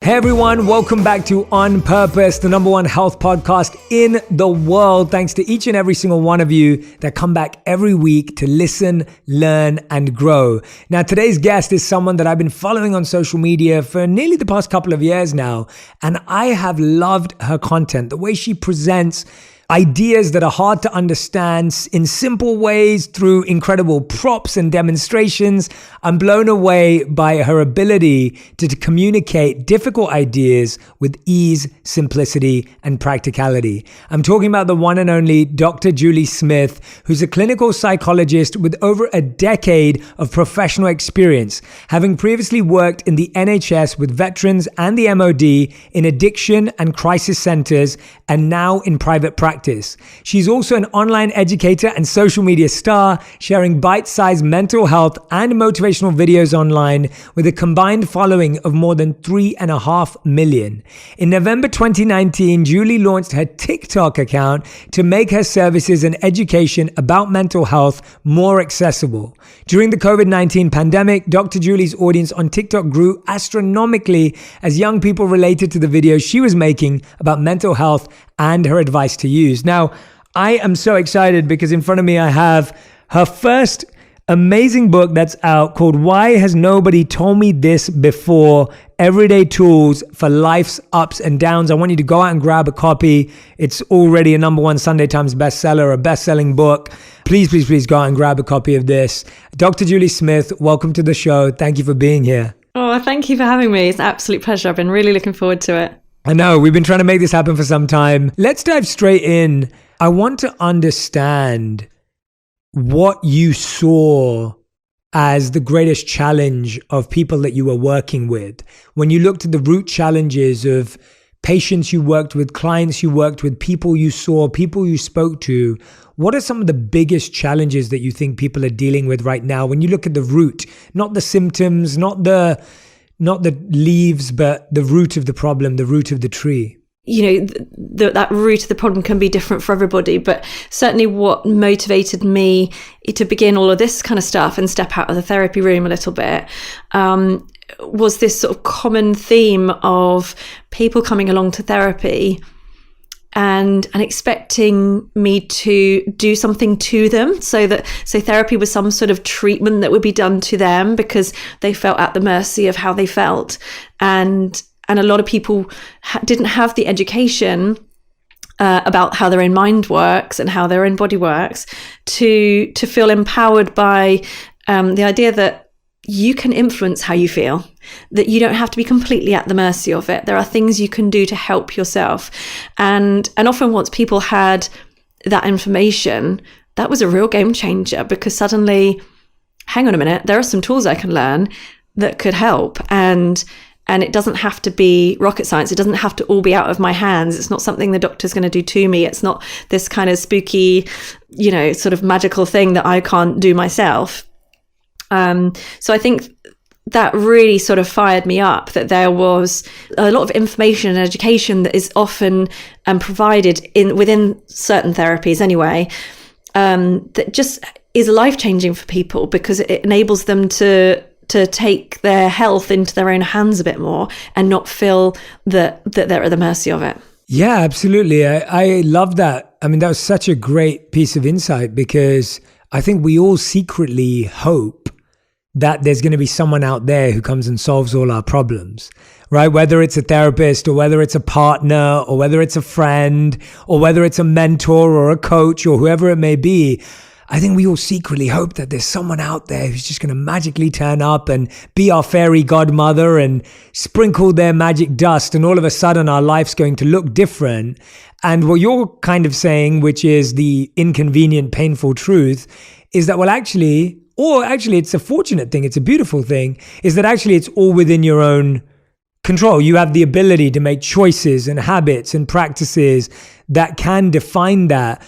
Hey everyone, welcome back to On Purpose, the number one health podcast in the world. Thanks to each and every single one of you that come back every week to listen, learn, and grow. Now, today's guest is someone that I've been following on social media for nearly the past couple of years now, and I have loved her content, the way she presents ideas that are hard to understand in simple ways through incredible props and demonstrations. I'm blown away by her ability to communicate difficult ideas with ease, simplicity, and practicality. I'm talking about the one and only Dr. Julie Smith, who's a clinical psychologist with over a decade of professional experience, having previously worked in the NHS with veterans and the MOD in addiction and crisis centers, and now in private practice. She's also an online educator and social media star, sharing bite-sized mental health and motivational videos online with a combined following of more than 3.5 million. In November 2019, Julie launched her TikTok account to make her services and education about mental health more accessible. During the COVID-19 pandemic, Dr. Julie's audience on TikTok grew astronomically as young people related to the videos she was making about mental health and her advice to use. Now, I am so excited because in front of me I have her first amazing book that's out called Why Has Nobody Told Me This Before? Everyday Tools for Life's Ups and Downs. I want you to go out and grab a copy. It's already a number one Sunday Times bestseller, a best-selling book. Please go out and grab a copy of this. Dr. Julie Smith, welcome to the show. Thank you for being here. Oh, thank you for having me. It's an absolute pleasure. I've been really looking forward to it. I know, we've been trying to make this happen for some time. Let's dive straight in. I want to understand what you saw as the greatest challenge of people that you were working with. When you looked at the root challenges of patients you worked with, clients you worked with, people you saw, people you spoke to, what are some of the biggest challenges that you think people are dealing with right now? When you look at the root, not the symptoms, not the leaves, but the root of the problem, the root of the tree. You know, that root of the problem can be different for everybody, but certainly what motivated me to begin all of this kind of stuff and step out of the therapy room a little bit was this sort of common theme of people coming along to therapy and expecting me to do something to them. So therapy was some sort of treatment that would be done to them because they felt at the mercy of how they felt. And a lot of people didn't have the education about how their own mind works and how their own body works to feel empowered by the idea that you can influence how you feel, that you don't have to be completely at the mercy of it. There are things you can do to help yourself. And often once people had that information, that was a real game changer because suddenly, hang on a minute, there are some tools I can learn that could help. And it doesn't have to be rocket science. It doesn't have to all be out of my hands. It's not something the doctor's going to do to me. It's not this kind of spooky, sort of magical thing that I can't do myself. So I think that really sort of fired me up, that there was a lot of information and education that is often provided within certain therapies anyway, that just is life-changing for people because it enables them to take their health into their own hands a bit more and not feel that they're at the mercy of it. Yeah, absolutely. I love that. I mean, that was such a great piece of insight because I think we all secretly hope that there's going to be someone out there who comes and solves all our problems, right? Whether it's a therapist or whether it's a partner or whether it's a friend or whether it's a mentor or a coach or whoever it may be. I think we all secretly hope that there's someone out there who's just going to magically turn up and be our fairy godmother and sprinkle their magic dust. And all of a sudden our life's going to look different. And what you're kind of saying, which is the inconvenient, painful truth, is that, actually, it's a fortunate thing, it's a beautiful thing, is that actually it's all within your own control. You have the ability to make choices and habits and practices that can define that.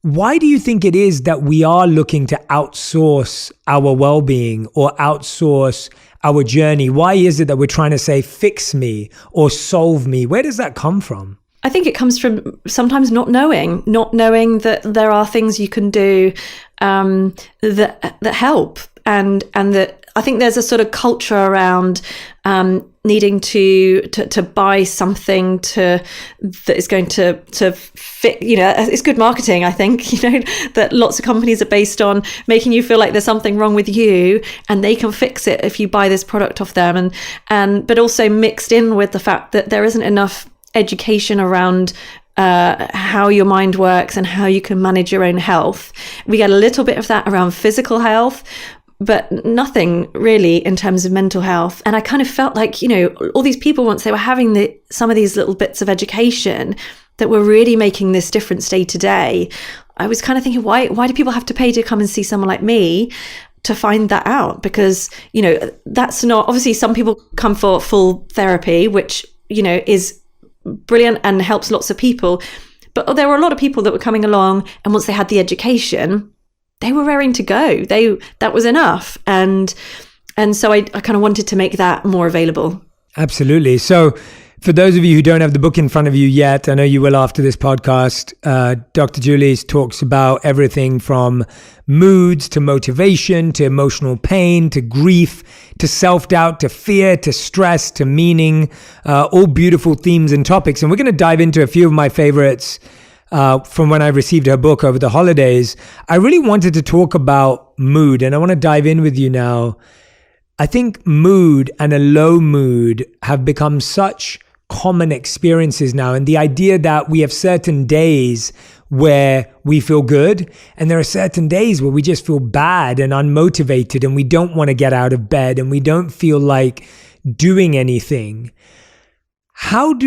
Why do you think it is that we are looking to outsource our well-being or outsource our journey? Why is it that we're trying to say, fix me or solve me? Where does that come from? I think it comes from sometimes not knowing that there are things you can do that help. and that I think there's a sort of culture around needing to buy something that is going to fit. It's good marketing, I think. That lots of companies are based on making you feel like there's something wrong with you, and they can fix it if you buy this product off them. But also mixed in with the fact that there isn't enough education around how your mind works and how you can manage your own health. We get a little bit of that around physical health, but nothing really in terms of mental health. And I kind of felt like, all these people, once they were having some of these little bits of education that were really making this difference day to day, I was kind of thinking, why do people have to pay to come and see someone like me to find that out? Because, that's not, obviously some people come for full therapy, which, is brilliant and helps lots of people. But there were a lot of people that were coming along, and once they had the education, they were raring to go. That was enough. And so I kind of wanted to make that more available. Absolutely. So for those of you who don't have the book in front of you yet, I know you will after this podcast, Dr. Julie talks about everything from moods to motivation, to emotional pain, to grief, to self-doubt, to fear, to stress, to meaning, all beautiful themes and topics. And we're going to dive into a few of my favorites from when I received her book over the holidays. I really wanted to talk about mood, and I want to dive in with you now. I think mood and a low mood have become such common experiences now, and the idea that we have certain days where we feel good, and there are certain days where we just feel bad and unmotivated, and we don't want to get out of bed, and we don't feel like doing anything. How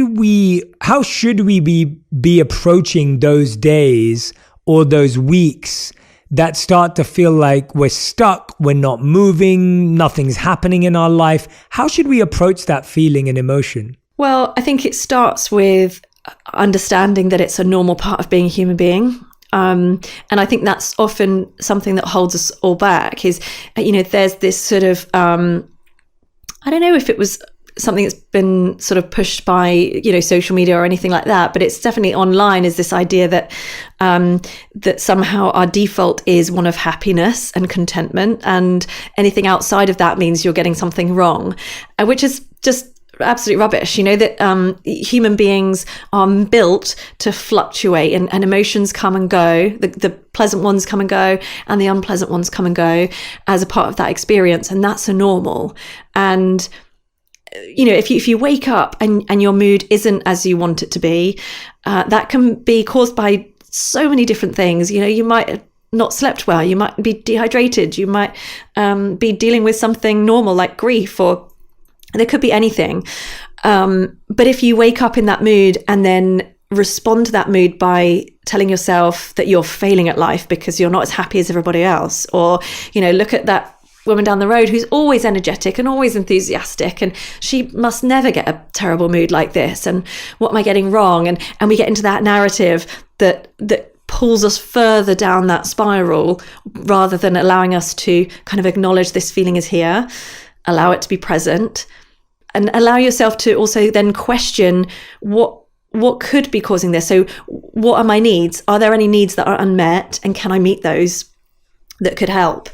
should we be approaching those days or those weeks that start to feel like we're stuck, we're not moving, nothing's happening in our life? How should we approach that feeling and emotion? Well, I think it starts with understanding that it's a normal part of being a human being. And I think that's often something that holds us all back is, there's this sort of, I don't know if it was something that's been sort of pushed by, social media or anything like that, but it's definitely online, is this idea that that somehow our default is one of happiness and contentment, and anything outside of that means you're getting something wrong, which is just absolute rubbish. That human beings are built to fluctuate, and emotions come and go. The pleasant ones come and go, and the unpleasant ones come and go as a part of that experience, and that's a normal. And if you wake up and your mood isn't as you want it to be, that can be caused by so many different things. You might have not slept well, you might be dehydrated, you might be dealing with something normal like grief, or there could be anything. But if you wake up in that mood and then respond to that mood by telling yourself that you're failing at life because you're not as happy as everybody else, or look at that woman down the road who's always energetic and always enthusiastic, and she must never get a terrible mood like this, and what am I getting wrong? And we get into that narrative that pulls us further down that spiral, rather than allowing us to kind of acknowledge this feeling is here, allow it to be present, and allow yourself to also then question what could be causing this. So what are my needs? Are there any needs that are unmet, and can I meet those that could help?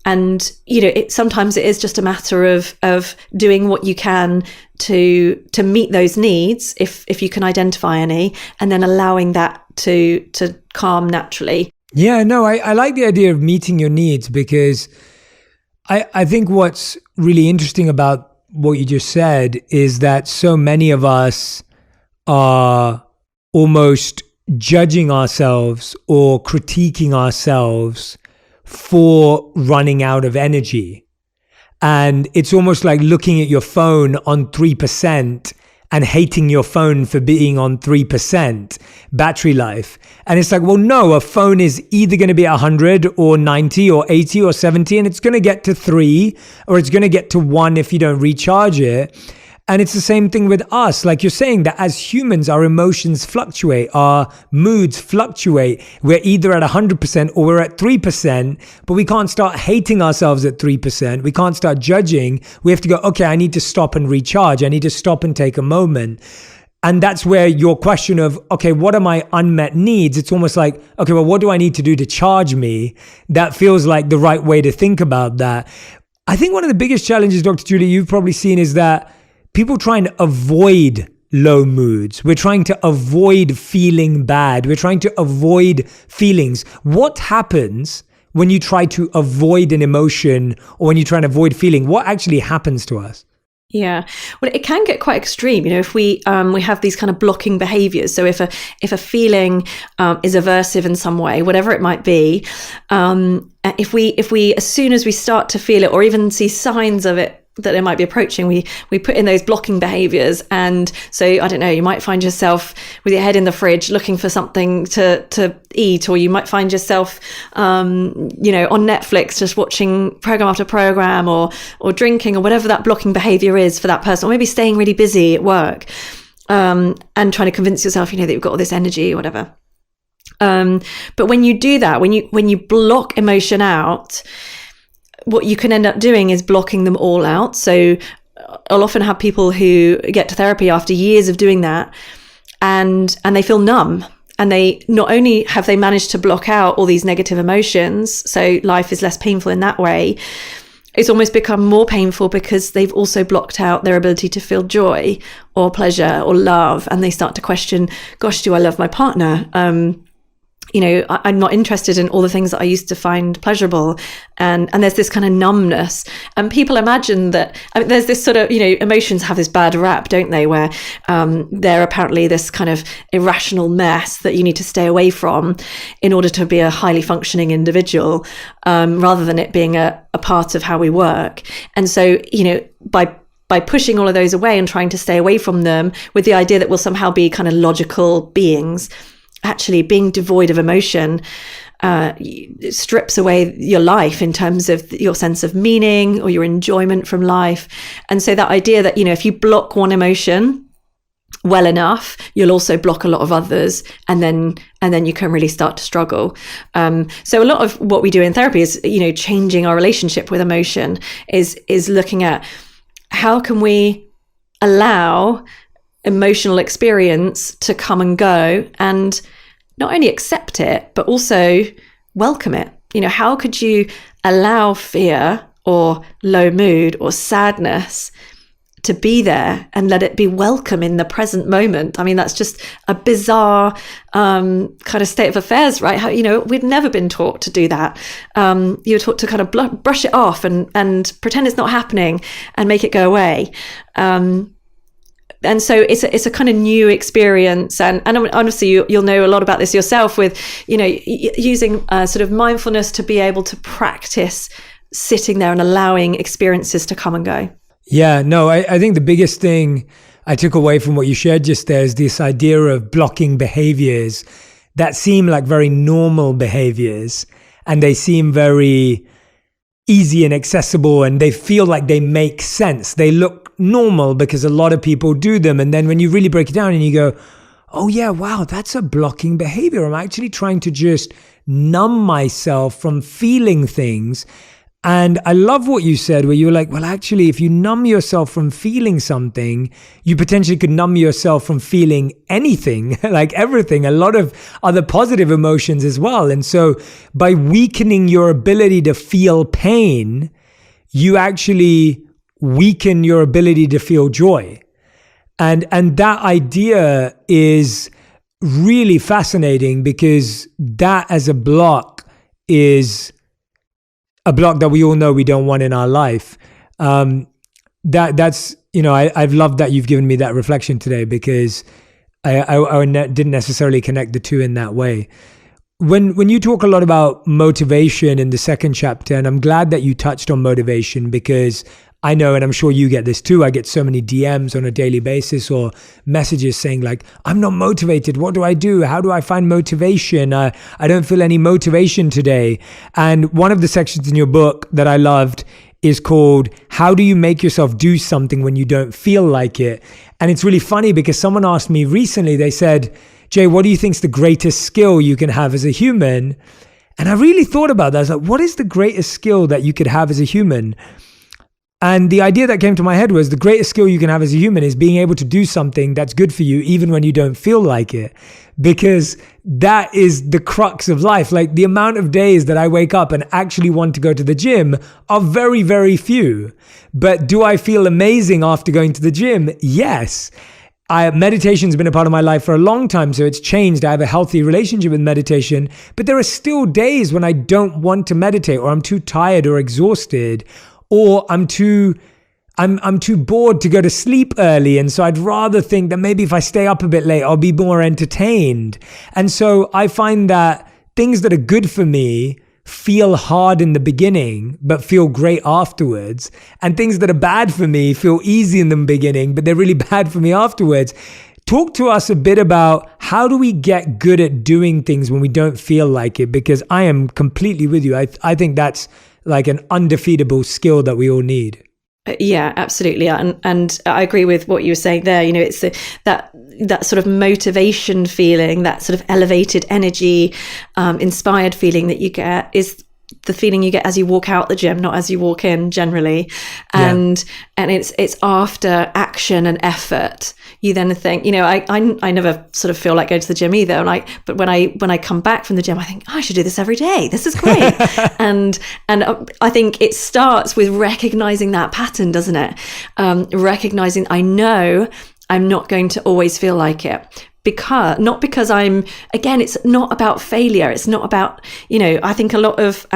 And sometimes it is just a matter of doing what you can to meet those needs, if you can identify any, and then allowing that to calm naturally. Yeah, no, I like the idea of meeting your needs, because I think what's really interesting about what you just said is that so many of us are almost judging ourselves or critiquing ourselves for running out of energy. And it's almost like looking at your phone on 3% and hating your phone for being on 3% battery life. And it's like, well, no, a phone is either going to be 100 or 90 or 80 or 70, and it's going to get to 3, or it's going to get to 1 if you don't recharge it. And it's the same thing with us. Like you're saying, that as humans, our emotions fluctuate, our moods fluctuate. We're either at 100% or we're at 3%, but we can't start hating ourselves at 3%. We can't start judging. We have to go, okay, I need to stop and recharge. I need to stop and take a moment. And that's where your question of, okay, what are my unmet needs? It's almost like, okay, well, what do I need to do to charge me? That feels like the right way to think about that. I think one of the biggest challenges, Dr. Julie, you've probably seen is that people trying to avoid low moods. We're trying to avoid feeling bad. We're trying to avoid feelings. What happens when you try to avoid an emotion or when you try to avoid feeling? What actually happens to us? Yeah, well, it can get quite extreme. If we have these kind of blocking behaviors. So if a feeling is aversive in some way, whatever it might be, if we as soon as we start to feel it or even see signs of it that it might be approaching, we put in those blocking behaviors. And so, I don't know, you might find yourself with your head in the fridge looking for something to eat, or you might find yourself, on Netflix, just watching program after program, or drinking, or whatever that blocking behavior is for that person, or maybe staying really busy at work, and trying to convince yourself, that you've got all this energy or whatever. But when you do that, when you block emotion out, what you can end up doing is blocking them all out. So I'll often have people who get to therapy after years of doing that, and they feel numb. And they not only have they managed to block out all these negative emotions, so life is less painful in that way, it's almost become more painful because they've also blocked out their ability to feel joy or pleasure or love. And they start to question, gosh, do I love my partner? I'm not interested in all the things that I used to find pleasurable. And there's this kind of numbness. And people imagine that, there's this sort of, emotions have this bad rap, don't they? Where they're apparently this kind of irrational mess that you need to stay away from in order to be a highly functioning individual, rather than it being a part of how we work. And so, by pushing all of those away and trying to stay away from them with the idea that we'll somehow be kind of logical beings, actually being devoid of emotion strips away your life in terms of your sense of meaning or your enjoyment from life. And so that idea that, if you block one emotion well enough, you'll also block a lot of others, and then you can really start to struggle. So a lot of what we do in therapy is, changing our relationship with emotion, is looking at how can we allow emotional experience to come and go, and not only accept it, but also welcome it. How could you allow fear or low mood or sadness to be there and let it be welcome in the present moment? That's just a bizarre kind of state of affairs, right? How, we've never been taught to do that. You're taught to kind of brush it off and pretend it's not happening and make it go away. And so it's a kind of new experience, and honestly, you'll know a lot about this yourself with, using sort of mindfulness to be able to practice sitting there and allowing experiences to come and go. Yeah, no, I think the biggest thing I took away from what you shared just there is this idea of blocking behaviors that seem like very normal behaviors, and they seem very easy and accessible, and they feel like they make sense. They look normal because a lot of people do them. And then when you really break it down and you go, oh yeah, wow, that's a blocking behavior. I'm actually trying to just numb myself from feeling things. And I love what you said, where you were like, well, actually, if you numb yourself from feeling something, you potentially could numb yourself from feeling anything, like everything, a lot of other positive emotions as well. And so by weakening your ability to feel pain, you actually weaken your ability to feel joy. And that idea is really fascinating, because that as a block is a block that we all know we don't want in our life. That's, I've loved that you've given me that reflection today, because I didn't necessarily connect the two in that way. When you talk a lot about motivation in the second chapter, and I'm glad that you touched on motivation, because I know, and I'm sure you get this too, I get so many DMs on a daily basis or messages saying like, I'm not motivated. What do I do? How do I find motivation? I don't feel any motivation today. And one of the sections in your book that I loved is called, How do you make yourself do something when you don't feel like it? And it's really funny, because someone asked me recently, they said, Jay, what do you think is the greatest skill you can have as a human? And I really thought about that. I was like, what is the greatest skill that you could have as a human? And the idea that came to my head was the greatest skill you can have as a human is being able to do something that's good for you, even when you don't feel like it, because that is the crux of life. Like the amount of days that I wake up and actually want to go to the gym are very, very few. But do I feel amazing after going to the gym? Yes. Meditation's been a part of my life for a long time, so it's changed. I have a healthy relationship with meditation, but there are still days when I don't want to meditate, or I'm too tired or exhausted, or I'm too bored to go to sleep early. And so I'd rather think that maybe if I stay up a bit late, I'll be more entertained. And so I find that things that are good for me feel hard in the beginning, but feel great afterwards. And things that are bad for me feel easy in the beginning, but they're really bad for me afterwards. Talk to us a bit about how do we get good at doing things when we don't feel like it? Because I am completely with you. I think that's like an undefeatable skill that we all need. Yeah, absolutely. And I agree with what you were saying there. You know, it's that sort of motivation feeling, that sort of elevated energy, inspired feeling that you get is the feeling you get as you walk out the gym, not as you walk in generally. And it's after action and effort. You then think, you know, I never sort of feel like going to the gym either. But when I come back from the gym, I think, I should do this every day. This is great. and I think it starts with recognizing that pattern, doesn't it? Recognizing, I know I'm not going to always feel like it. Because I'm, again, it's not about failure. It's not about, you know, I think a lot of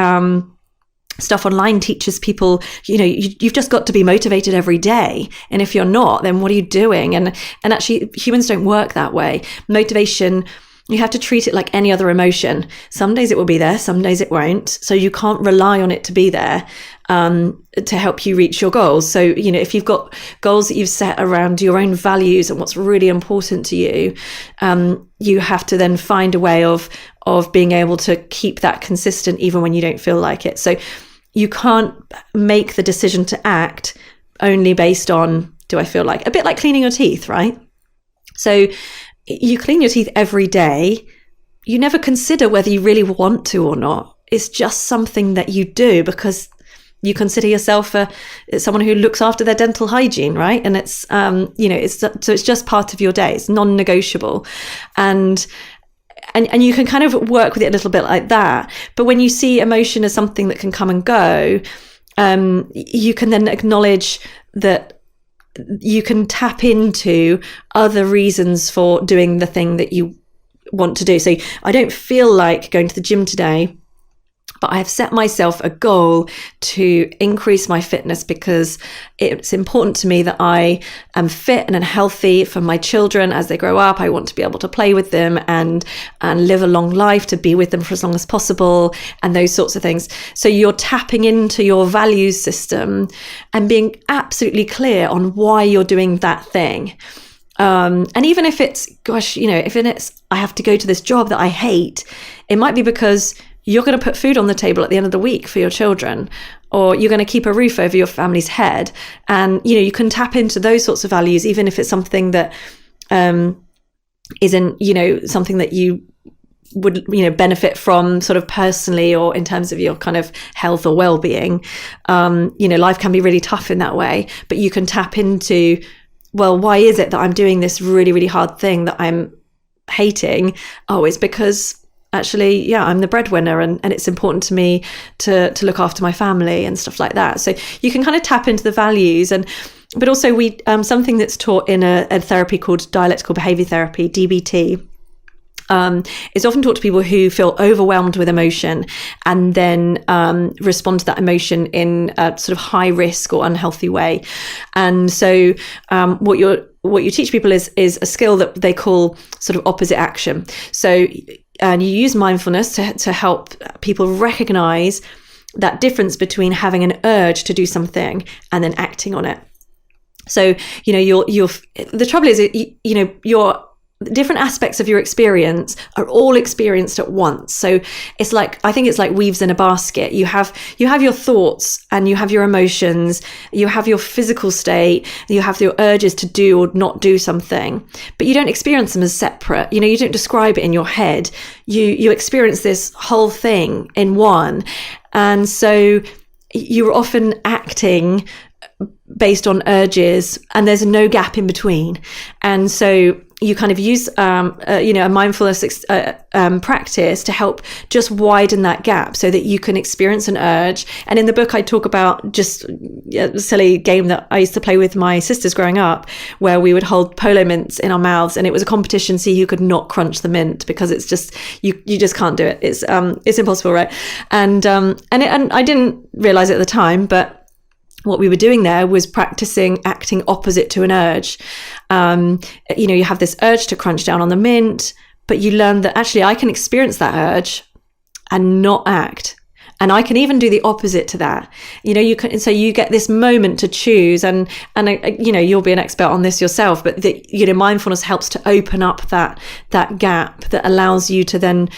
stuff online teaches people, you know, you've just got to be motivated every day. And if you're not, then what are you doing? And actually humans don't work that way. Motivation, you have to treat it like any other emotion. Some days it will be there, some days it won't. So you can't rely on it to be there to help you reach your goals. So, you know, if you've got goals that you've set around your own values and what's really important to you, you have to then find a way of being able to keep that consistent even when you don't feel like it. So you can't make the decision to act only based on, do I feel like, a bit like cleaning your teeth, right? So you clean your teeth every day. You never consider whether you really want to or not. It's just something that you do because you consider yourself someone who looks after their dental hygiene, right? And it's, you know, so it's just part of your day. It's non-negotiable. And you can kind of work with it a little bit like that. But when you see emotion as something that can come and go, you can then acknowledge that you can tap into other reasons for doing the thing that you want to do. So I don't feel like going to the gym today, but I have set myself a goal to increase my fitness because it's important to me that I am fit and healthy for my children as they grow up. I want to be able to play with them and live a long life, to be with them for as long as possible, and those sorts of things. So you're tapping into your values system and being absolutely clear on why you're doing that thing. And even if it's, gosh, you know, if it's, I have to go to this job that I hate, it might be because you're going to put food on the table at the end of the week for your children, or you're going to keep a roof over your family's head. And, you know, you can tap into those sorts of values, even if it's something that isn't, you know, something that you would, you know, benefit from sort of personally or in terms of your kind of health or well-being. You know, life can be really tough in that way, but you can tap into, well, why is it that I'm doing this really, really hard thing that I'm hating? Oh, it's because actually, yeah, I'm the breadwinner and it's important to me to look after my family and stuff like that. So you can kind of tap into the values. But also we something that's taught in a therapy called dialectical behavior therapy, DBT, is often taught to people who feel overwhelmed with emotion and then respond to that emotion in a sort of high risk or unhealthy way. And so what you teach people is a skill that they call sort of opposite action. So and you use mindfulness to help people recognize that difference between having an urge to do something and then acting on it. So, you know, the trouble is, you know, your different aspects of your experience are all experienced at once. So it's like, I think it's like weaves in a basket. You have your thoughts and you have your emotions, you have your physical state, you have your urges to do or not do something, but you don't experience them as separate. You know, you don't describe it in your head. You experience this whole thing in one. And so you're often acting based on urges, and there's no gap in between. And so you kind of use a mindfulness practice to help just widen that gap so that you can experience an urge. And in the book I talk about just a silly game that I used to play with my sisters growing up, where we would hold polo mints in our mouths, and it was a competition, see who could not crunch the mint, because it's just you just can't do it. It's impossible, right? And I didn't realize it at the time, but what we were doing there was practicing acting opposite to an urge. You have this urge to crunch down on the mint, but you learn that actually I can experience that urge and not act. And I can even do the opposite to that. So you get this moment to choose, and you'll be an expert on this yourself, but mindfulness helps to open up that gap that allows you to then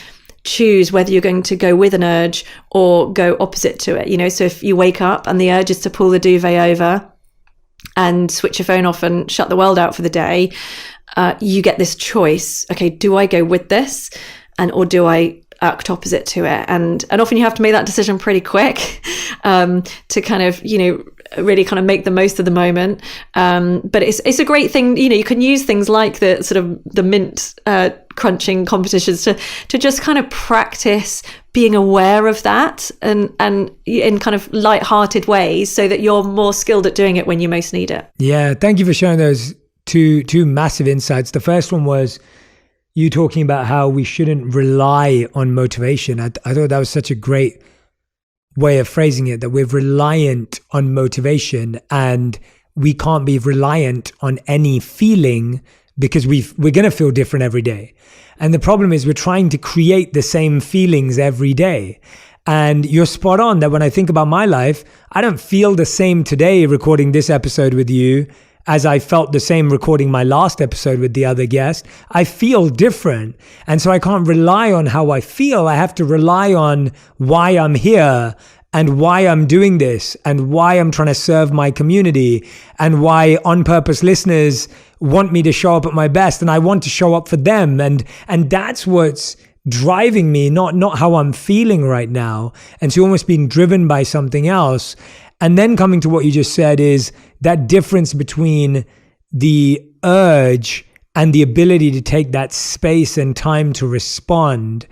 choose whether you're going to go with an urge or go opposite to it. So if you wake up and the urge is to pull the duvet over and switch your phone off and shut the world out for the day, you get this choice. Okay, do I go with this, or do I act opposite to it? And often you have to make that decision pretty quick to kind of really kind of make the most of the moment. But it's a great thing. You can use things like the sort of the mint crunching competitions to just kind of practice being aware of that and in kind of light-hearted ways, so that you're more skilled at doing it when you most need it. Yeah, thank you for sharing those two massive insights. The first one was you talking about how we shouldn't rely on motivation. I thought that was such a great way of phrasing it, that we're reliant on motivation, and we can't be reliant on any feeling, because we're going to feel different every day. And the problem is we're trying to create the same feelings every day. And you're spot on that when I think about my life, I don't feel the same today recording this episode with you as I felt the same recording my last episode with the other guest. I feel different. And so I can't rely on how I feel. I have to rely on why I'm here, and why I'm doing this, and why I'm trying to serve my community, and why On Purpose listeners want me to show up at my best, and I want to show up for them. And that's what's driving me, not how I'm feeling right now. And so almost being driven by something else. And then coming to what you just said is that difference between the urge and the ability to take that space and time to respond.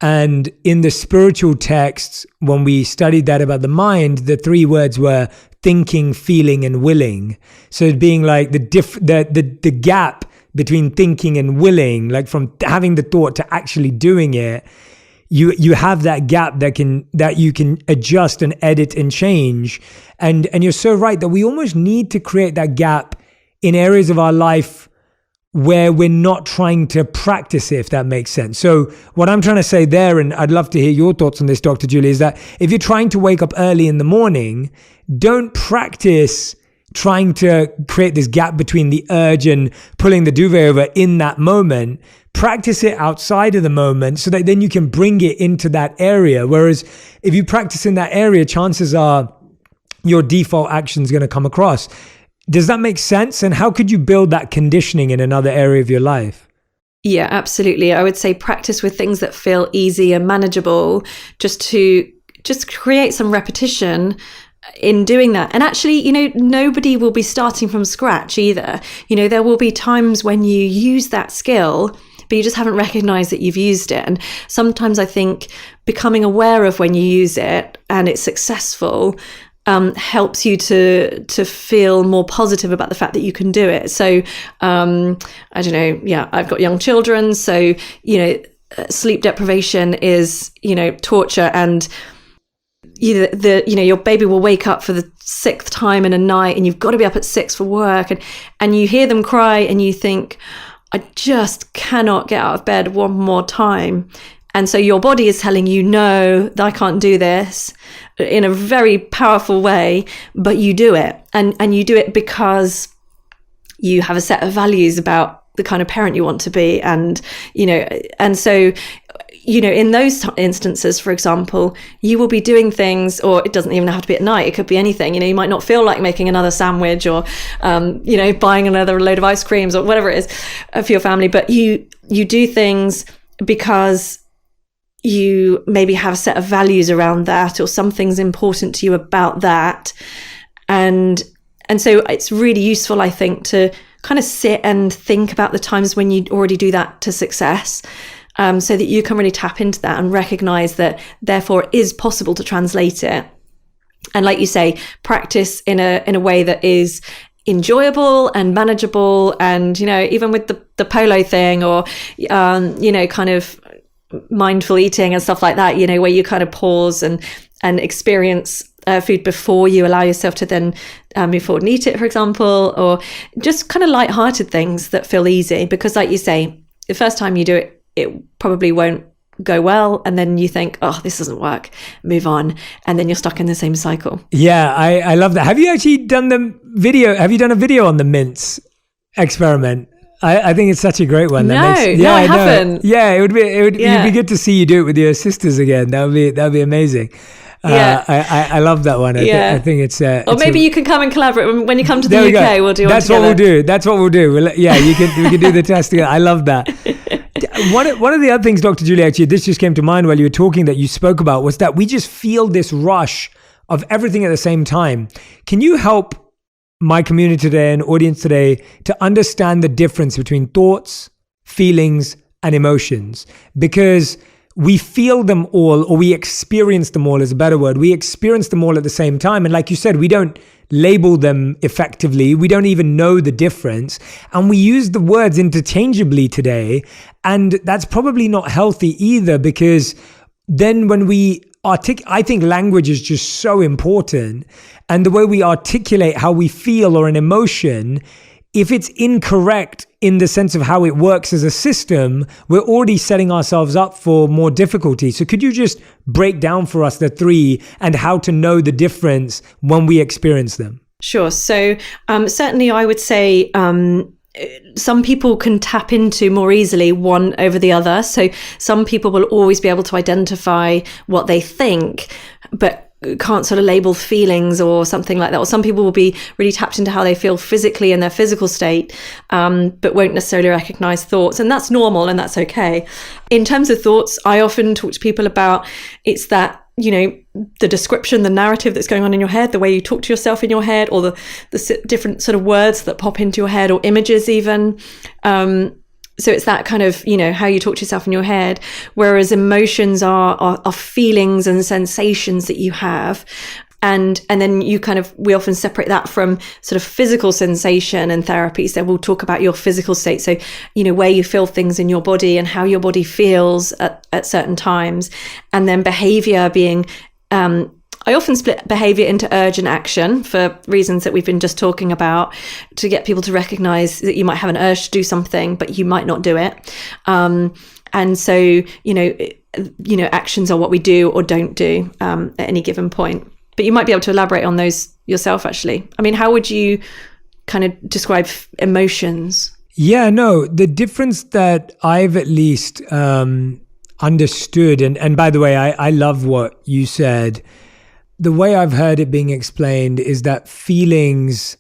And in the spiritual texts, when we studied that about the mind, the three words were thinking, feeling, and willing. So it being like the gap between thinking and willing, like from having the thought to actually doing it, you have that gap that you can adjust and edit and change. And you're so right that we almost need to create that gap in areas of our life where we're not trying to practice it, if that makes sense. So what I'm trying to say there, and I'd love to hear your thoughts on this, Dr. Julie, is that if you're trying to wake up early in the morning, don't practice trying to create this gap between the urge and pulling the duvet over in that moment. Practice it outside of the moment so that then you can bring it into that area. Whereas if you practice in that area, chances are your default action is going to come across. Does that make sense? And how could you build that conditioning in another area of your life? Yeah, absolutely. I would say practice with things that feel easy and manageable, just create some repetition in doing that. And actually, nobody will be starting from scratch either. There will be times when you use that skill, but you just haven't recognized that you've used it. And sometimes I think becoming aware of when you use it and it's successful helps you to feel more positive about the fact that you can do it. So, I don't know. Yeah, I've got young children. So, sleep deprivation is, torture. And, your baby will wake up for the 6th time in a night, and you've got to be up at 6 for work. And you hear them cry and you think, I just cannot get out of bed one more time. And so your body is telling you, no, I can't do this, in a very powerful way, but you do it. And you do it because you have a set of values about the kind of parent you want to be. And so, in those instances, for example, you will be doing things, or it doesn't even have to be at night. It could be anything. You might not feel like making another sandwich or, buying another load of ice creams or whatever it is for your family. But you do things because you maybe have a set of values around that, or something's important to you about that. And so it's really useful, I think, to kind of sit and think about the times when you already do that to success, so that you can really tap into that and recognize that therefore it is possible to translate it. And like you say, practice in a way that is enjoyable and manageable. And, even with the polo thing, or, kind of mindful eating and stuff like that, where you kind of pause and experience food before you allow yourself to then move forward and eat it, for example, or just kind of lighthearted things that feel easy. Because like you say, the first time you do it, it probably won't go well, and then you think, oh, this doesn't work, move on, and then you're stuck in the same cycle. Yeah, I love that. Have you actually done have you done a video on the mince experiment? I think it's such a great one. No, I haven't. Yeah, it'd be good to see you do it with your sisters again. That'd be amazing. I love that one. I think it's or maybe you can come and collaborate when you come to the UK. We'll do one That's together. That's what we'll do. We can do the test together. I love that. One of the other things, Dr. Julie, actually, this just came to mind while you were talking, that you spoke about, was that we just feel this rush of everything at the same time. Can you help my community today and audience today to understand the difference between thoughts, feelings, and emotions? Because we feel them all, or we experience them all is a better word. We experience them all at the same time. And like you said, we don't label them effectively. We don't even know the difference. And we use the words interchangeably today. And that's probably not healthy either, because then when we I think language is just so important. And the way we articulate how we feel or an emotion, if it's incorrect in the sense of how it works as a system, we're already setting ourselves up for more difficulty. So could you just break down for us the three and how to know the difference when we experience them? Sure. So certainly I would say some people can tap into more easily one over the other. So some people will always be able to identify what they think, but can't sort of label feelings or something like that. Or some people will be really tapped into how they feel physically in their physical state, but won't necessarily recognize thoughts. And that's normal and that's okay. In terms of thoughts, I often talk to people about it's that, the description, the narrative that's going on in your head, the way you talk to yourself in your head, or the different sort of words that pop into your head, or images even. So it's that kind of, how you talk to yourself in your head, whereas emotions are feelings and sensations that you have. And then we often separate that from sort of physical sensation and therapy. So we'll talk about your physical state. So, where you feel things in your body and how your body feels at certain times. And then behavior being, I often split behavior into urge and action for reasons that we've been just talking about, to get people to recognize that you might have an urge to do something, but you might not do it. And so, actions are what we do or don't do at any given point. But you might be able to elaborate on those yourself, actually. I mean, how would you kind of describe emotions? Yeah, no, the difference that I've at least understood, and by the way, I love what you said. The way I've heard it being explained is that feelings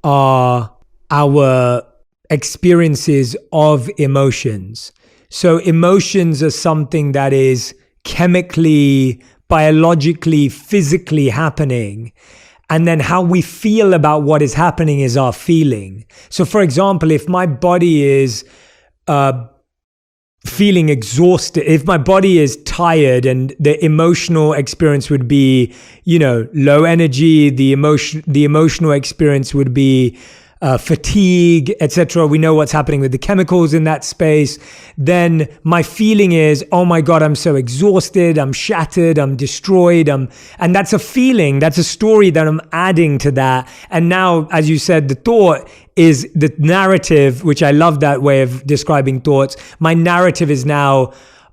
are our experiences of emotions. So emotions are something that is chemically, biologically, physically happening. And then how we feel about what is happening is our feeling. So for example, if my body is feeling exhausted, if my body is tired, and the emotional experience would be, low energy, the emotional experience would be fatigue, etc. We know what's happening with the chemicals in that space. Then my feeling is, oh my God, I'm so exhausted, I'm shattered, I'm destroyed. And that's a feeling, that's a story that I'm adding to that. And now, as you said, the thought is the narrative, which I love that way of describing thoughts. My narrative is now,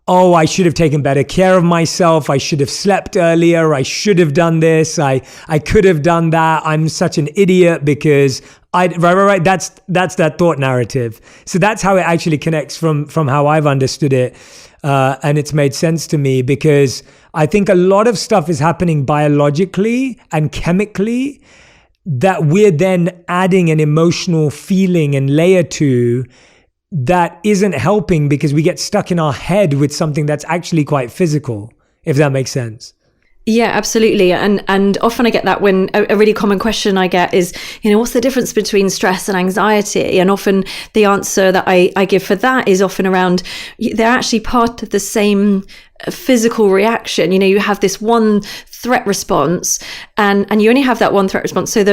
oh, I should have taken better care of myself. I should have slept earlier. I should have done this. I could have done that. I'm such an idiot because right. That's that thought narrative. So that's how it actually connects from how I've understood it. And it's made sense to me, because I think a lot of stuff is happening biologically and chemically that we're then adding an emotional feeling and layer to, that isn't helping, because we get stuck in our head with something that's actually quite physical, if that makes sense. Yeah, absolutely. And often I get that when a really common question I get is, what's the difference between stress and anxiety? And often the answer that I give for that is often around, they're actually part of the same physical reaction. You have this one threat response and you only have that one threat response. So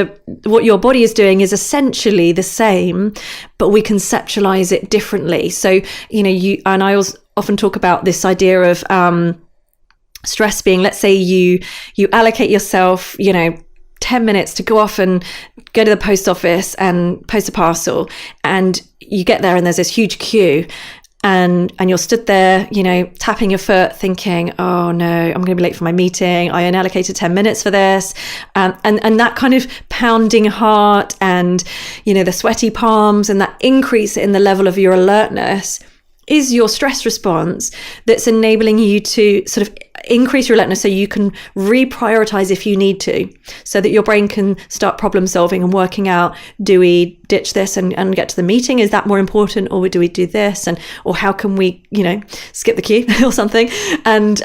what your body is doing is essentially the same, but we conceptualize it differently. So, and I also often talk about this idea of, stress being, let's say you allocate yourself, 10 minutes to go off and go to the post office and post a parcel, and you get there and there's this huge queue and you're stood there, tapping your foot thinking, oh no, I'm going to be late for my meeting. I only allocated 10 minutes for this. And that kind of pounding heart and, the sweaty palms and that increase in the level of your alertness is your stress response that's enabling you to sort of increase your alertness so you can reprioritize if you need to, so that your brain can start problem solving and working out, do we ditch this and get to the meeting? Is that more important? Or do we do this? Or how can we, skip the queue or something? And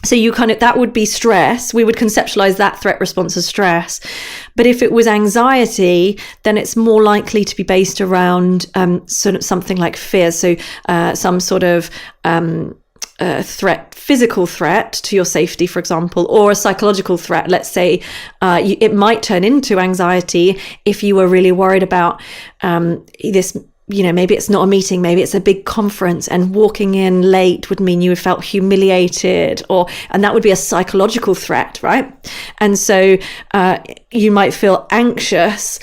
so that would be stress. We would conceptualize that threat response as stress. But if it was anxiety, then it's more likely to be based around sort of something like fear. So some sort of threat, physical threat to your safety, for example, or a psychological threat. Let's say it might turn into anxiety if you were really worried about this. Maybe it's not a meeting, maybe it's a big conference, and walking in late would mean you felt humiliated, and that would be a psychological threat, right? And so you might feel anxious.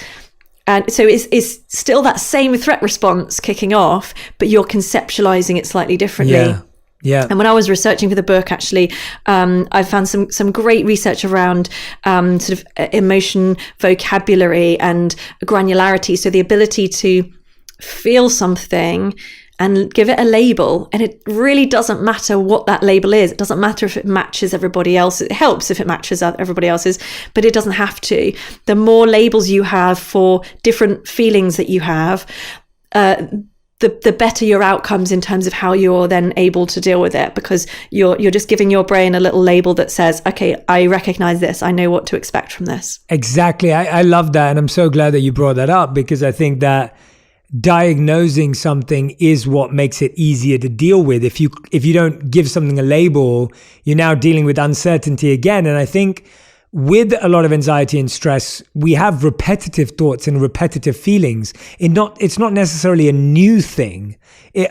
And so it's still that same threat response kicking off, but you're conceptualizing it slightly differently. Yeah. And when I was researching for the book, actually, I found some great research around sort of emotion vocabulary and granularity. So the ability to feel something and give it a label. And it really doesn't matter what that label is. It doesn't matter if it matches everybody else. It helps if it matches everybody else's, but it doesn't have to. The more labels you have for different feelings that you have, the better your outcomes in terms of how you're then able to deal with it, because you're just giving your brain a little label that says, okay, I recognize this. I know what to expect from this. Exactly. I love that. And I'm so glad that you brought that up, because I think that diagnosing something is what makes it easier to deal with. If you don't give something a label, you're now dealing with uncertainty again. And I think with a lot of anxiety and stress, we have repetitive thoughts and repetitive feelings. It's not necessarily a new thing.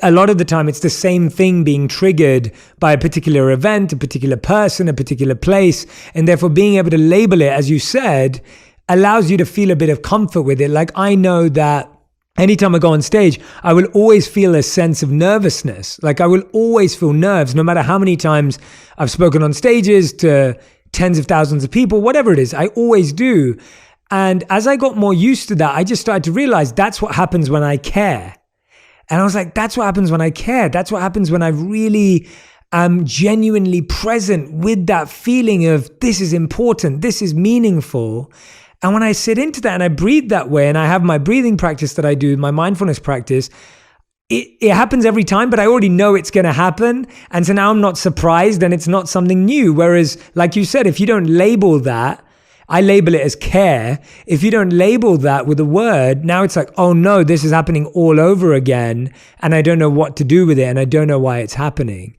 A lot of the time, it's the same thing being triggered by a particular event, a particular person, a particular place. And therefore, being able to label it, as you said, allows you to feel a bit of comfort with it. Like, I know that anytime I go on stage, I will always feel a sense of nervousness. Like, I will always feel nerves, no matter how many times I've spoken on stages to tens of thousands of people, whatever it is, I always do. And as I got more used to that, I just started to realize that's what happens when I care. And I was like, that's what happens when I care. That's what happens when I really am genuinely present with that feeling of this is important, this is meaningful. And when I sit into that and I breathe that way, and I have my breathing practice that I do, my mindfulness practice, it happens every time, but I already know it's going to happen. And so now I'm not surprised, and it's not something new. Whereas, like you said, if you don't label that, I label it as care. If you don't label that with a word, now it's like, oh no, this is happening all over again. And I don't know what to do with it. And I don't know why it's happening.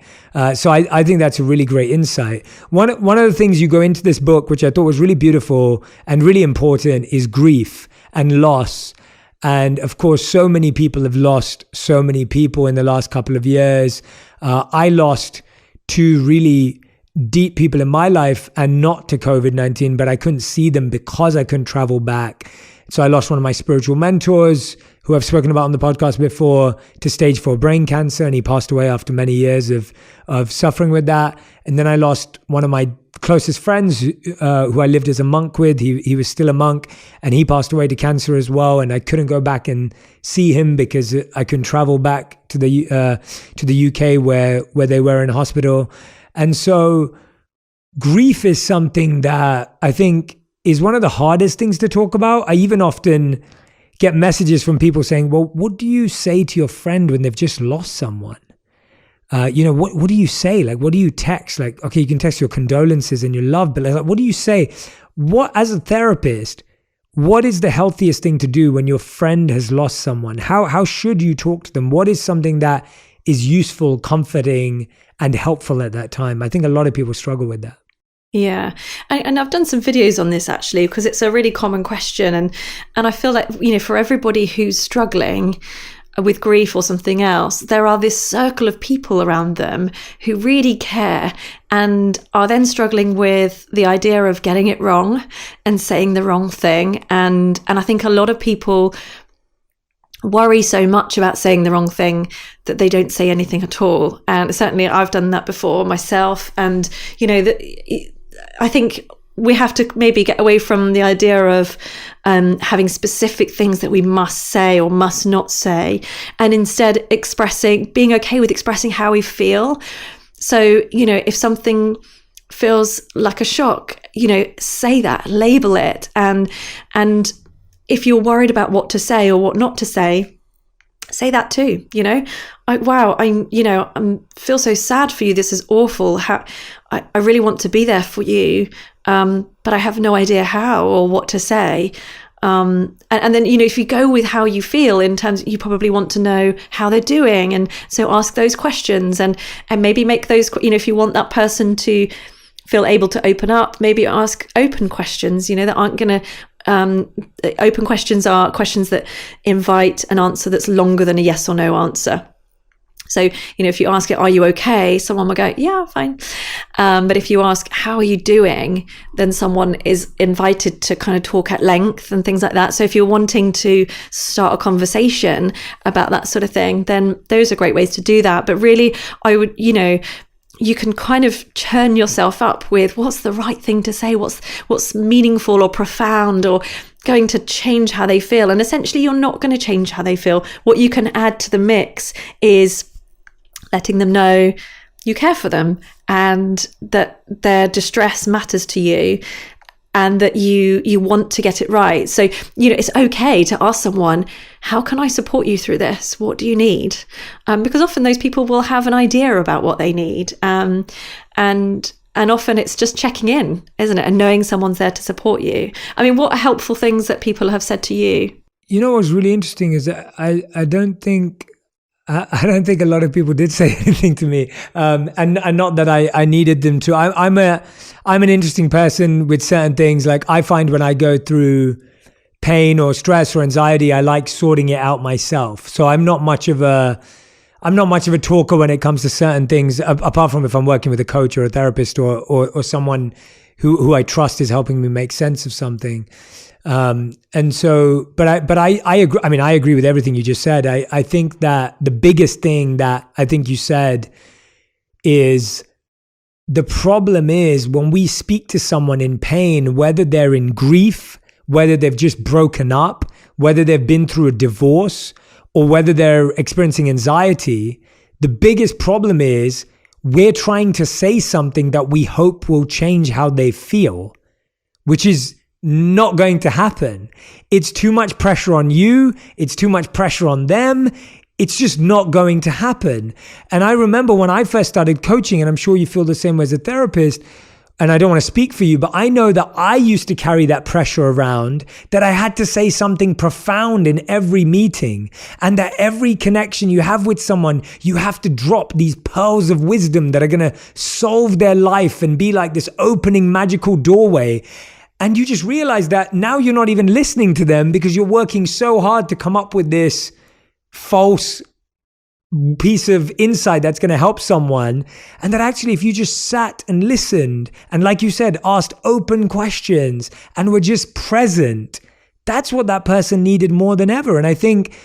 So I think that's a really great insight. One of the things you go into this book, which I thought was really beautiful and really important, is grief and loss. And of course, so many people have lost so many people in the last couple of years. I lost two really deep people in my life, and not to COVID-19, but I couldn't see them because I couldn't travel back. So I lost one of my spiritual mentors, who I've spoken about on the podcast before, to stage 4 brain cancer, and he passed away after many years of suffering with that. And then I lost one of my closest friends who I lived as a monk with. He was still a monk, and he passed away to cancer as well. And I couldn't go back and see him because I couldn't travel back to the UK where they were in hospital. And so grief is something that I think is one of the hardest things to talk about. I even often get messages from people saying, well, what do you say to your friend when they've just lost someone? what do you say? Like, what do you text? Like, okay, you can text your condolences and your love, but like, what do you say? What, as a therapist, what is the healthiest thing to do when your friend has lost someone? How should you talk to them? What is something that is useful, comforting, and helpful at that time? I think a lot of people struggle with that. Yeah. And I've done some videos on this actually, because it's a really common question. And I feel like, for everybody who's struggling with grief or something else, there are this circle of people around them who really care and are then struggling with the idea of getting it wrong and saying the wrong thing. And I think a lot of people worry so much about saying the wrong thing that they don't say anything at all. And certainly I've done that before myself. And, I think we have to maybe get away from the idea of having specific things that we must say or must not say, and instead being okay with expressing how we feel. So, if something feels like a shock, say that, label it. And if you're worried about what to say or what not to say that too. I feel so sad for you. This is awful. I really want to be there for you, but I have no idea how or what to say. And then, if you go with how you feel, in terms, you probably want to know how they're doing. And so ask those questions and maybe make those, if you want that person to feel able to open up, maybe ask open questions, that aren't going to, open questions are questions that invite an answer that's longer than a yes or no answer. So, if you ask it, are you okay? Someone will go, yeah, fine. But if you ask, how are you doing? Then someone is invited to kind of talk at length and things like that. So if you're wanting to start a conversation about that sort of thing, then those are great ways to do that. But really, I would, you can kind of churn yourself up with what's the right thing to say, what's meaningful or profound or going to change how they feel. And essentially, you're not going to change how they feel. What you can add to the mix is letting them know you care for them and that their distress matters to you and that you want to get it right. So, it's okay to ask someone, how can I support you through this? What do you need? Because often those people will have an idea about what they need. And often it's just checking in, isn't it? And knowing someone's there to support you. I mean, what are helpful things that people have said to you? What's really interesting is that I don't think a lot of people did say anything to me, and not that I needed them to. I'm an interesting person with certain things. Like, I find when I go through pain or stress or anxiety, I like sorting it out myself. So I'm not much of a talker when it comes to certain things, apart from if I'm working with a coach or a therapist or someone who I trust is helping me make sense of something. And so, but I agree. I mean, I agree with everything you just said. I think that the biggest thing that I think you said is the problem is when we speak to someone in pain, whether they're in grief, whether they've just broken up, whether they've been through a divorce, or whether they're experiencing anxiety, the biggest problem is we're trying to say something that we hope will change how they feel, which is not going to happen. It's too much pressure on you. It's too much pressure on them. It's just not going to happen. And I remember when I first started coaching, and I'm sure you feel the same way as a therapist, and I don't want to speak for you, but I know that I used to carry that pressure around, that I had to say something profound in every meeting, and that every connection you have with someone, you have to drop these pearls of wisdom that are going to solve their life and be like this opening magical doorway. And you just realize that now you're not even listening to them because you're working so hard to come up with this false piece of insight that's going to help someone. And that actually, if you just sat and listened, and like you said, asked open questions and were just present, that's what that person needed more than ever. And I think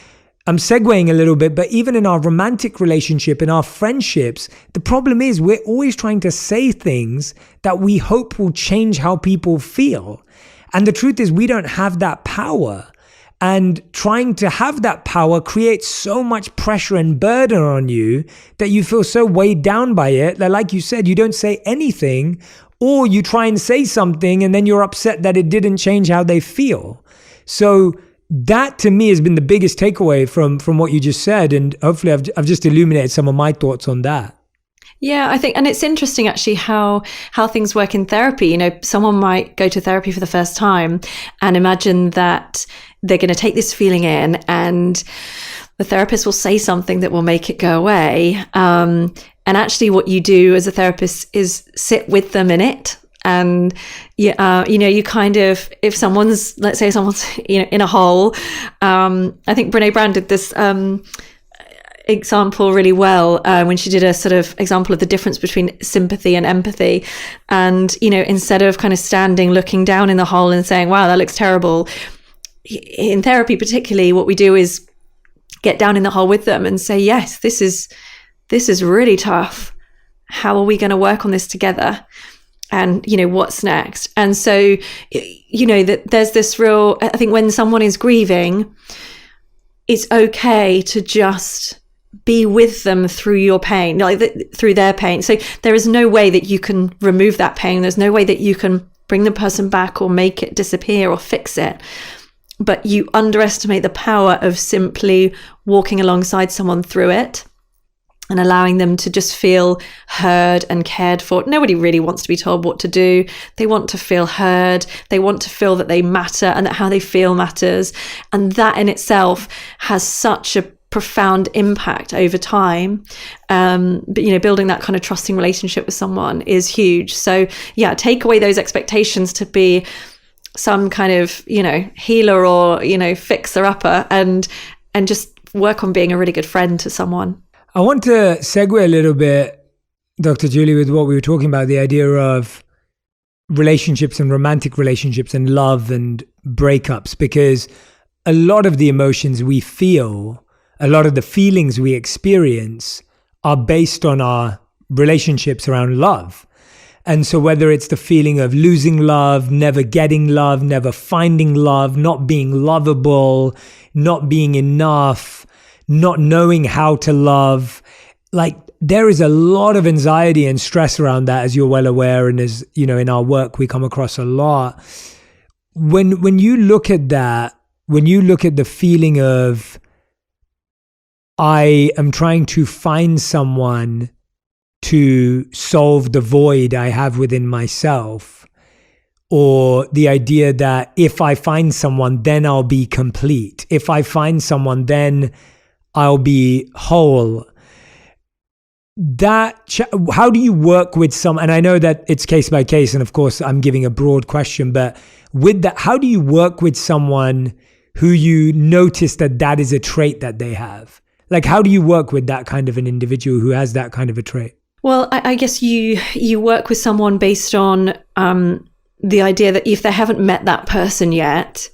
I'm segueing a little bit, but even in our romantic relationship, in our friendships, the problem is we're always trying to say things that we hope will change how people feel. And the truth is we don't have that power. And trying to have that power creates so much pressure and burden on you that you feel so weighed down by it that, like you said, you don't say anything, or you try and say something and then you're upset that it didn't change how they feel. So that to me has been the biggest takeaway from what you just said. And hopefully I've just illuminated some of my thoughts on that. Yeah, I think, and it's interesting actually how things work in therapy. You know, someone might go to therapy for the first time and imagine that they're going to take this feeling in and the therapist will say something that will make it go away. And actually what you do as a therapist is sit with them in it. And, you know, you kind of, if someone's, let's say someone's, you know, in a hole, I think Brene Brown did this example really well when she did a sort of example of the difference between sympathy and empathy. And, you know, instead of kind of standing, looking down in the hole and saying, wow, that looks terrible. In therapy, particularly, what we do is get down in the hole with them and say, yes, this is really tough. How are we going to work on this together? And, you know, what's next? And so, you know, that there's this real, I think when someone is grieving, it's okay to just be with them through your pain, like through their pain. So there is no way that you can remove that pain. There's no way that you can bring the person back or make it disappear or fix it. But you underestimate the power of simply walking alongside someone through it and allowing them to just feel heard and cared for. Nobody really wants to be told what to do. They want to feel heard. They want to feel that they matter and that how they feel matters. And that in itself has such a profound impact over time. But, you know, building that kind of trusting relationship with someone is huge. So yeah, take away those expectations to be some kind of, you know, healer or, you know, fixer-upper, and just work on being a really good friend to someone. I want to segue a little bit, Dr. Julie, with what we were talking about, the idea of relationships and romantic relationships and love and breakups, because a lot of the emotions we feel, a lot of the feelings we experience are based on our relationships around love. And so whether it's the feeling of losing love, never getting love, never finding love, not being lovable, not being enough, not knowing how to love, like there is a lot of anxiety and stress around that, as you're well aware. And as you know, in our work, we come across a lot. When you look at that, when you look at the feeling of, I am trying to find someone to solve the void I have within myself, or the idea that if I find someone, then I'll be complete. If I find someone, then I'll be whole. How do you work with some, and I know that it's case by case, and of course I'm giving a broad question, but with that, how do you work with someone who you notice that is a trait that they have? Like, how do you work with that kind of an individual who has that kind of a trait? Well, I guess you work with someone based on the idea that if they haven't met that person yet,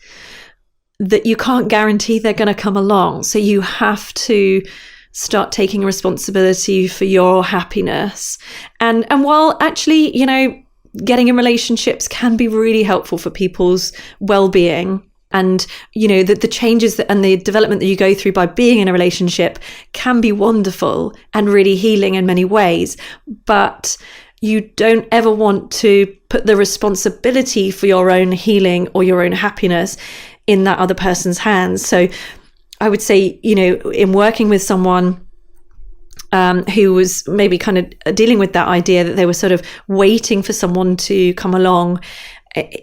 that you can't guarantee they're going to come along. So you have to start taking responsibility for your happipiness. And while actually, you know, getting in relationships can be really helpful for people's well-being, and, you know, the changes and the development that you go through by being in a relationship can be wonderful and really healing in many ways. But you don't ever want to put the responsibility for your own healing or your own happiness in that other person's hands. So I would say, you know, in working with someone who was maybe kind of dealing with that idea that they were sort of waiting for someone to come along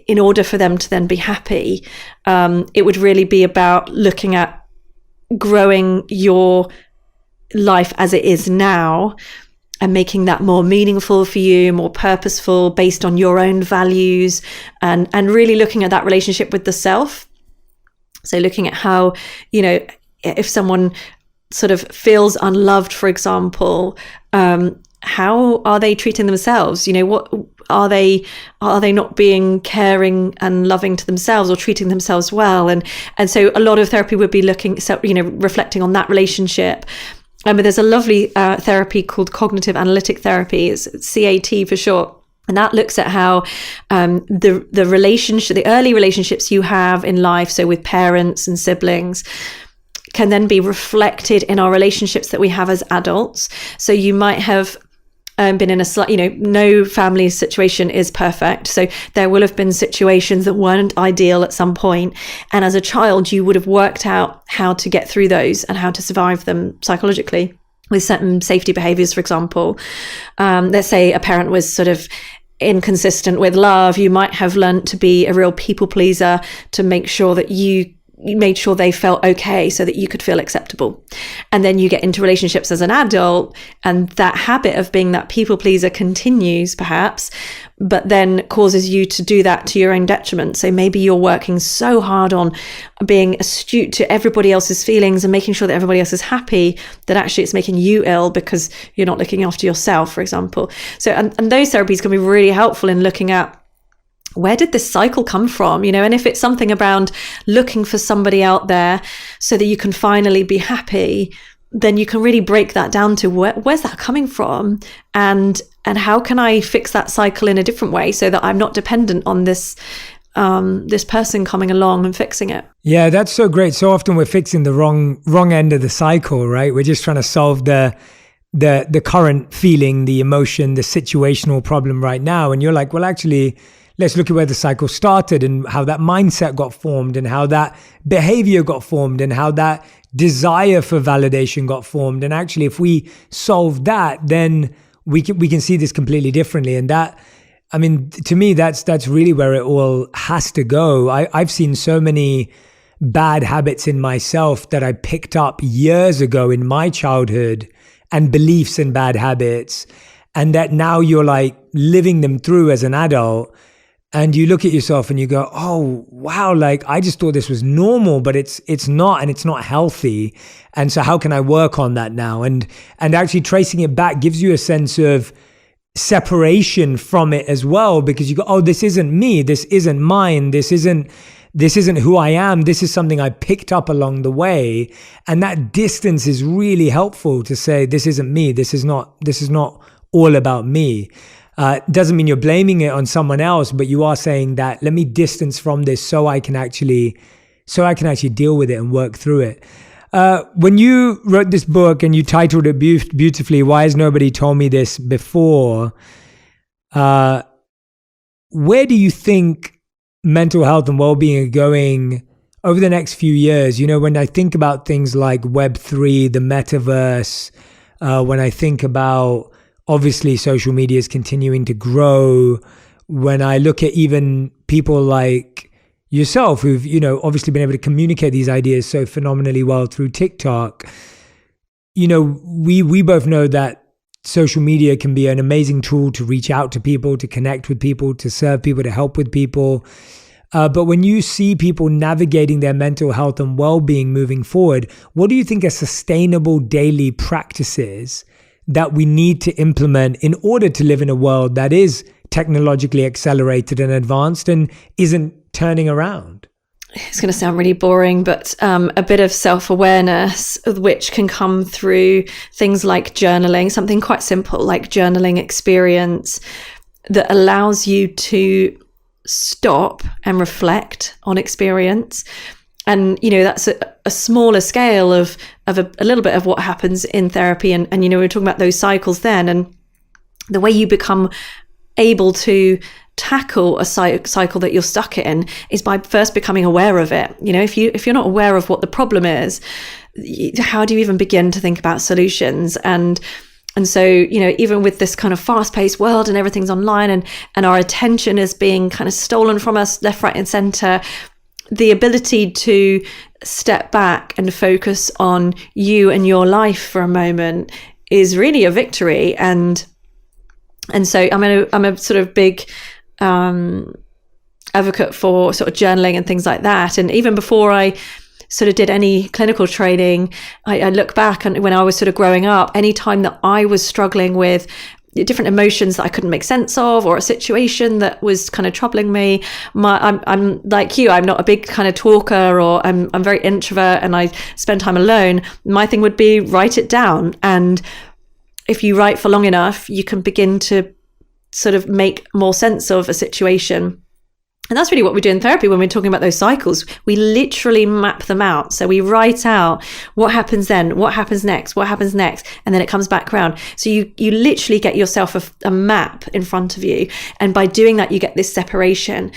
in order for them to then be happy, it would really be about looking at growing your life as it is now and making that more meaningful for you, more purposeful, based on your own values, and really looking at that relationship with the self. So looking at how, you know, if someone sort of feels unloved, for example, how are they treating themselves? You know, what are they not being caring and loving to themselves or treating themselves well? And so a lot of therapy would be looking, you know, reflecting on that relationship. But there's a lovely therapy called cognitive analytic therapy, it's CAT for short. And that looks at how the relationship, the early relationships you have in life, so with parents and siblings, can then be reflected in our relationships that we have as adults. So you might have been in no family situation is perfect. So there will have been situations that weren't ideal at some point. And as a child, you would have worked out how to get through those and how to survive them psychologically with certain safety behaviors, for example. Let's say a parent was sort of inconsistent with love. You might have learnt to be a real people pleaser to make sure that you made sure they felt okay so that you could feel acceptable. And then you get into relationships as an adult, and that habit of being that people pleaser continues perhaps, but then causes you to do that to your own detriment. So maybe you're working so hard on being astute to everybody else's feelings and making sure that everybody else is happy that actually it's making you ill because you're not looking after yourself, for example. So, and those therapies can be really helpful in looking at, where did this cycle come from? And if it's something around looking for somebody out there so that you can finally be happy, then you can really break that down to where's that coming from, and how can I fix that cycle in a different way so that I'm not dependent on this person coming along and fixing it. Yeah, that's so great. So often we're fixing the wrong end of the cycle, right? We're just trying to solve the current feeling, the emotion, the situational problem right now. And you're like, well, actually, let's look at where the cycle started and how that mindset got formed and how that behavior got formed and how that desire for validation got formed. And actually, if we solve that, then we can see this completely differently. And that, I mean, to me, that's really where it all has to go. I've seen so many bad habits in myself that I picked up years ago in my childhood, and beliefs and bad habits, and that now you're like living them through as an adult. And you look at yourself and you go, oh, wow, like I just thought this was normal, but it's not, and it's not healthy. And so how can I work on that now? And actually tracing it back gives you a sense of separation from it as well, because you go, oh, this isn't me. This isn't mine. This isn't who I am. This is something I picked up along the way. And that distance is really helpful to say, this isn't me. This is not all about me. Doesn't mean you're blaming it on someone else, but you are saying that, let me distance from this so I can actually deal with it and work through it. When you wrote this book and you titled it beautifully, Why Has Nobody Told Me This Before? Where do you think mental health and well-being are going over the next few years? When I think about things like Web3, the metaverse, when I think about, obviously, social media is continuing to grow. When I look at even people like yourself, who've, obviously been able to communicate these ideas so phenomenally well through TikTok, we both know that social media can be an amazing tool to reach out to people, to connect with people, to serve people, to help with people. But when you see people navigating their mental health and well-being moving forward, what do you think are sustainable daily practices that we need to implement in order to live in a world that is technologically accelerated and advanced and isn't turning around? It's going to sound really boring, but a bit of self-awareness, which can come through things like journaling, something quite simple like journaling experience that allows you to stop and reflect on experience. And, that's a smaller scale of a little bit of what happens in therapy. And we were talking about those cycles then, and the way you become able to tackle a cycle that you're stuck in is by first becoming aware of it. If you're not aware of what the problem is, how do you even begin to think about solutions? And so, even with this kind of fast-paced world and everything's online and our attention is being kind of stolen from us left, right, and center, the ability to step back and focus on you and your life for a moment is really a victory. And so I'm a sort of big advocate for sort of journaling and things like that. And even before I sort of did any clinical training, I look back, and when I was sort of growing up, any time that I was struggling with different emotions that I couldn't make sense of, or a situation that was kind of troubling me, I'm like you, I'm not a big kind of talker, or I'm very introvert and I spend time alone. My thing would be write it down. And if you write for long enough, you can begin to sort of make more sense of a situation. And that's really what we do in therapy when we're talking about those cycles. We literally map them out. So we write out what happens then, what happens next, what happens next, and then it comes back around. So you literally get yourself a map in front of you. And by doing that, you get this separation.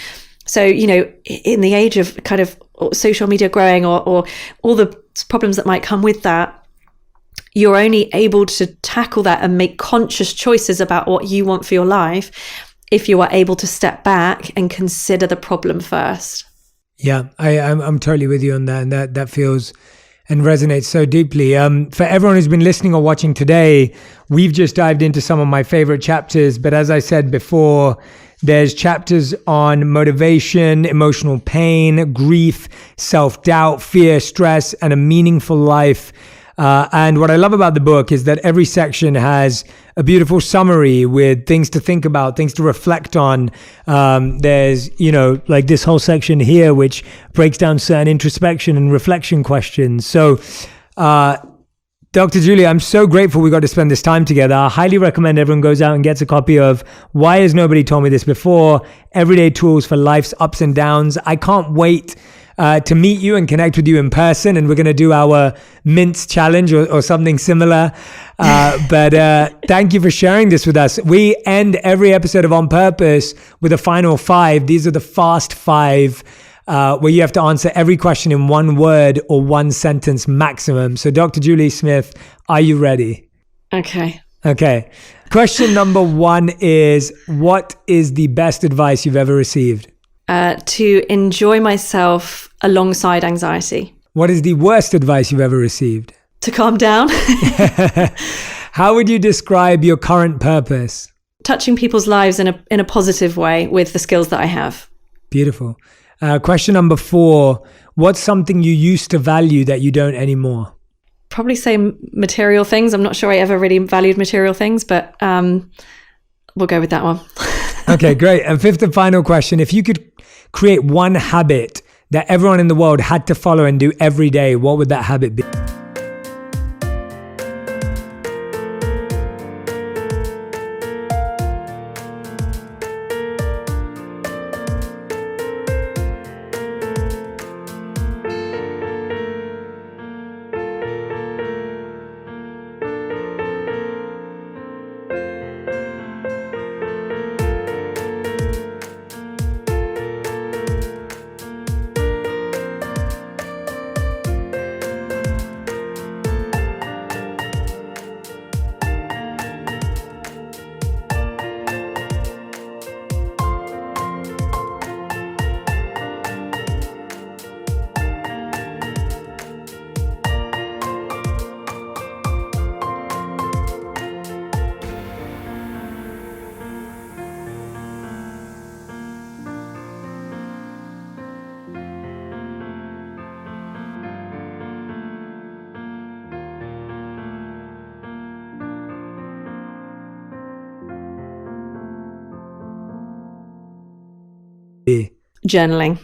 So, you know, in the age of kind of social media growing or all the problems that might come with that, you're only able to tackle that and make conscious choices about what you want for your life if you are able to step back and consider the problem first. Yeah, I'm totally with you on that. And that feels and resonates so deeply. For everyone who's been listening or watching today, we've just dived into some of my favorite chapters. But as I said before, there's chapters on motivation, emotional pain, grief, self-doubt, fear, stress, and a meaningful life. And what I love about the book is that every section has a beautiful summary with things to think about, things to reflect on. There's, like this whole section here, which breaks down certain introspection and reflection questions. So, Dr. Julie, I'm so grateful we got to spend this time together. I highly recommend everyone goes out and gets a copy of Why Has Nobody Told Me This Before? Everyday Tools for Life's Ups and Downs. I can't wait to meet you and connect with you in person, and we're going to do our mints challenge or something similar. But thank you for sharing this with us. We end every episode of On Purpose with a final 5. These are the fast 5 where you have to answer every question in 1 word or 1 sentence maximum. So Dr. Julie Smith, are you ready? Okay. Question number 1 is, what is the best advice you've ever received? To enjoy myself alongside anxiety. What is the worst advice you've ever received? To calm down. How would you describe your current purpose? Touching people's lives in a positive way with the skills that I have. Beautiful. Question number 4. What's something you used to value that you don't anymore? Probably say material things. I'm not sure I ever really valued material things, but we'll go with that one. Okay, great. And 5th and final question. If you could create one habit that everyone in the world had to follow and do every day, what would that habit be? Journaling.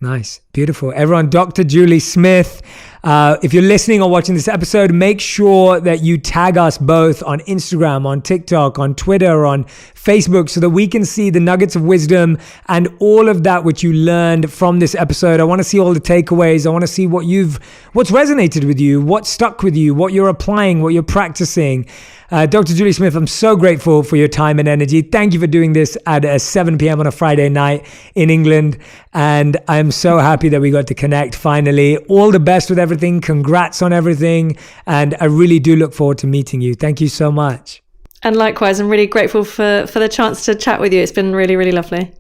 Nice. Beautiful. Everyone, Dr. Julie Smith. If you're listening or watching this episode, make sure that you tag us both on Instagram, on TikTok, on Twitter, on Facebook, so that we can see the nuggets of wisdom and all of that which you learned from this episode. I want to see all the takeaways. I want to see what's resonated with you, what stuck with you, what you're applying, what you're practicing. Dr. Julie Smith, I'm so grateful for your time and energy. Thank you for doing this at 7 p.m. on a Friday night in England. And I'm so happy that we got to connect finally. All the best with everything. Congrats on everything. And I really do look forward to meeting you. Thank you so much. And likewise, I'm really grateful for the chance to chat with you. It's been really, really lovely.